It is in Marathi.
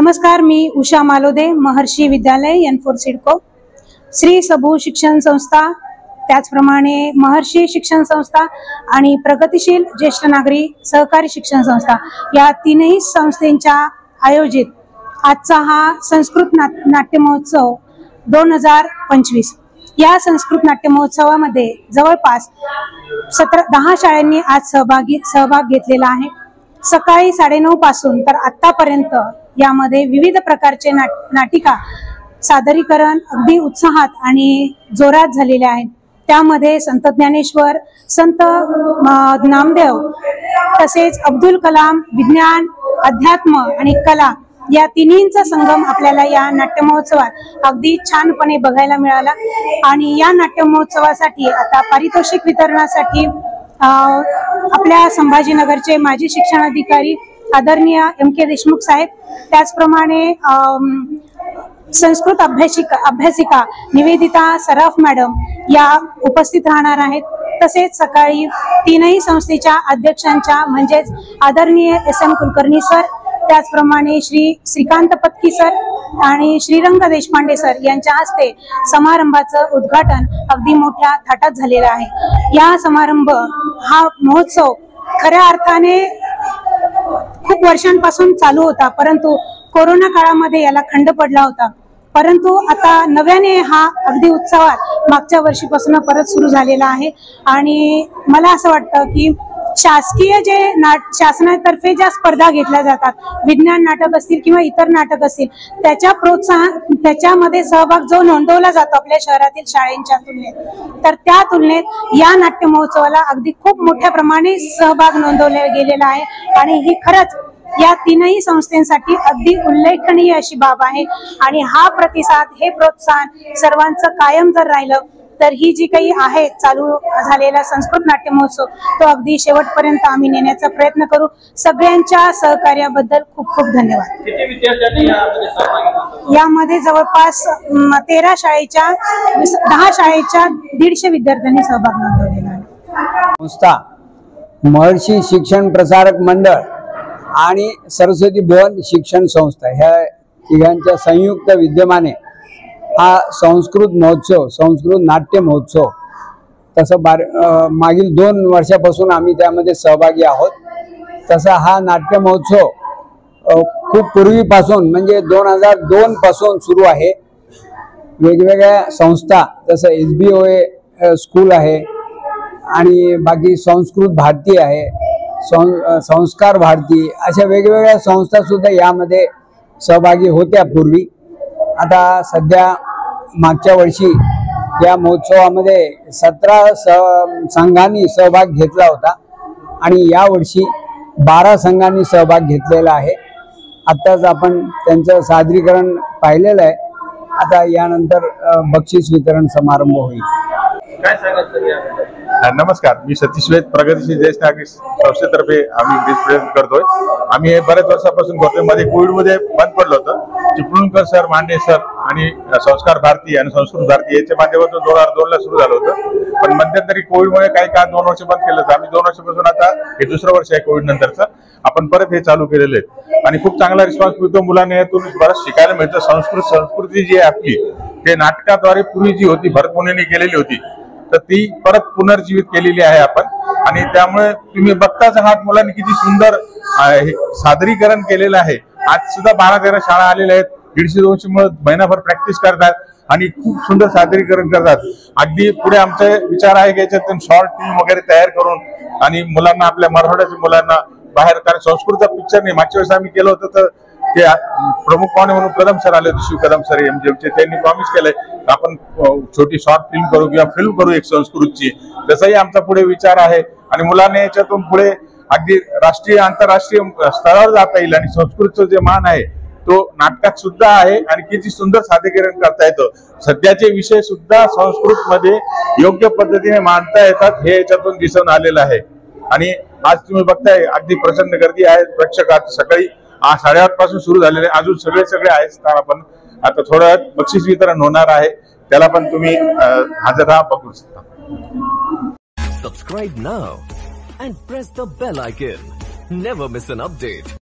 नमस्कार, मी उषा मालोदे, महर्षी विद्यालय N4 सिडको, श्री सबू शिक्षण संस्था, त्याचप्रमाणे महर्षी शिक्षण संस्था आणि प्रगतिशील ज्येष्ठ नागरिक सहकारी शिक्षण संस्था या तीनही संस्थांच्या आयोजित आजचा हा संस्कृत नाट्य महोत्सव 2025 या संस्कृत नाट्य महोत्सवामध्ये जवळपास 10 शाळांनी आज सहभाग घेतलेला आहे। सकाळी 9:30 पासून तर आतापर्यंत यामध्ये विविध प्रकारचे नाटिका सादरीकरण अगदी उत्साहात आणि जोरात झालेले आहेत। त्यामध्ये संत ज्ञानेश्वर, संत नामदेव, तसेच अब्दुल कलाम, विज्ञान, अध्यात्म आणि कला या तिन्हींचा संगम आपल्याला या नाट्य महोत्सवात अगदी छानपणे बघायला मिळाला। आणि या नाट्य महोत्सवासाठी आता पारितोषिक वितरणासाठी आपल्या संभाजीनगरचे माजी शिक्षणाधिकारी आदरणीय MK देशमुख साहेब, त्याचप्रमाणे संस्कृत अभ्यासिका निवेदिता सराफ मॅडम या उपस्थित राहणार आहेत। तसेच सकाळी तीनही संस्थेच्या अध्यक्षांच्या म्हणजेच आदरणीय SM कुलकर्णी सर, त्याचप्रमाणे श्रीकांत पत्की सर आणि श्रीरंग देशपांडे सर यांच्या हस्ते समारंभाचं उद्घाटन अगदी मोठ्या थाटात झालेलं आहे। या समारंभ हा महोत्सव खऱ्या अर्थाने खूप वर्षांपासून चालू होता, परंतु कोरोना काळामध्ये याला खंड पडला होता। परंतु आता नव्याने हा अगदी उत्सवात मागच्या वर्षीपासून परत सुरू झालेला आहे। आणि मला असं वाटतं की शासकीय जे शासनातर्फे ज्या स्पर्धा घेतल्या जातात, विज्ञान नाटक असतील किंवा इतर नाटक असतील, त्याच्यामध्ये सहभाग जो नोंदवला जातो आपल्या शहरातील शाळांच्या तुलनेत, तर त्या तुलनेत या नाट्य महोत्सवाला अगदी खूप मोठ्या प्रमाणे सहभाग नोंदवला गेलेला आहे। आणि ही खरंच या तीनही संस्थांसाठी अगदी उल्लेखनीय अशी बाब आहे। आणि हा प्रतिसाद, हे प्रोत्साहन सर्वांचं कायम जर राहिलं तर ही जी काही आहे चालू झालेला संस्कृत नाट्य महोत्सव तो अगदी शेवटपर्यंत आम्ही नेण्याचा प्रयत्न करू। सगळ्यांच्या सहकार्याबद्दल खूप खूप धन्यवाद। यामध्ये जवळपास 13 शाळेच्या 10 शाळेच्या 150 विद्यार्थ्यांनी सहभाग नोंदवलेला आहे। संस्था, महर्षी शिक्षण प्रसारक मंडळ आणि सरस्वती भुवन शिक्षण संस्था ह्या तिघांच्या संयुक्त विद्यमाने हा संस्कृत महोत्सव, संस्कृत नाट्य महोत्सव तसं मागील 2 वर्षापासून आम्ही त्यामध्ये सहभागी आहोत। तसा हा नाट्य महोत्सव खूप पूर्वीपासून म्हणजे 2002 पासून सुरू आहे। वेगवेगळ्या संस्था जसं SBOA स्कूल आहे आणि बाकी संस्कृत भारती आहे, संस्कार भारती, अशा वेगवेगळ्या संस्था सुद्धा यामध्ये सहभागी होत्या पूर्वी। आता सध्या मागच्या वर्षी या महोत्सवामध्ये 17 संघांनी सहभाग घेतला होता आणि यावर्षी 12 संघांनी सहभाग घेतलेला आहे। आत्ताच आपण त्यांचं सादरीकरण पाहिलेलं आहे। आता यानंतर बक्षीस वितरण समारंभ होईल। नमस्कार, मी सतीश वेद, प्रगतिशील ज्येष्ठ नागरिक संस्थेतर्फे आम्ही रिप्रेझेंट करतोय। आम्ही हे बऱ्याच वर्षापासून कोरोनामध्ये कोविडमध्ये बंद पडलो होतं। चिपळूणकर सर, मांडे सर आणि संस्कार भारती आणि संस्कृत भारती याच्या माध्यमातून 2002 ला सुरू झालं होतं। पण मध्यंतरी कोविडमुळे काही काळ 2 वर्ष बंद केलं होतं। आम्ही 2 वर्षापासून आता हे 2रं वर्ष आहे कोविड नंतरचं, आपण परत हे चालू केलेलं आहे आणि खूप चांगला रिस्पॉन्स मिळतो। मुलांना यातून बरंच शिकायला मिळतं। संस्कृती जी आहे आपली, ते नाटकाद्वारे पूर्वी जी होती भरतमुनींनी केलेली होती, तर ती परत पुनर्जीवित केलेली आहे आपण। आणि त्यामुळे तुम्ही बघताच आहात मुलांनी किती सुंदर सादरीकरण केलेलं आहे। आज सुद्धा 12-13 शाळा आलेल्या आहेत, 150-200 महिनाभर प्रॅक्टिस करतात आणि खूप सुंदर सादरीकरण करतात। अगदी पुढे आमचे विचार आहे की याच्यातून शॉर्ट फिल्म वगैरे तयार करून आणि मुलांना, आपल्या मराठवाड्याच्या मुलांना बाहेर, कारण संस्कृतचा पिक्चर नाही, मागच्या वेळेस आम्ही केलं होतं तर ते प्रमुख पाहुणे म्हणून कदम सर आले होते, शिव कदम सर MGMचे, त्यांनी प्रॉमिस केलंय आपण छोटी शॉर्ट फिल्म करू किंवा फिल्म करू एक संस्कृतची। तसाही आमचा पुढे विचार आहे आणि मुलांना याच्यातून पुढे अगदी राष्ट्रीय आंतरराष्ट्रीय स्तरावर जाता येईल आणि संस्कृतचं जे मान आहे तो नाटकात सुद्धा आहे आणि किती सुंदर सादरीकरण करता येतं। सध्याचे विषय सुद्धा संस्कृत मध्ये योग्य पद्धतीने मांडता येतात, हे याच्यातून दिसून आलेलं आहे। आणि आज तुम्ही बघताय अगदी प्रचंड गर्दी आहे, प्रेक्षक आज सकाळी 8:30 पासून सुरू झालेले, अजून सगळे आहेत स्थान। आपण आता थोड्या वेळात बक्षीस वितरण होणार आहे, त्याला पण तुम्ही हजर राहा, बघू शकता। Subscribe now and press the bell icon. Never miss an update.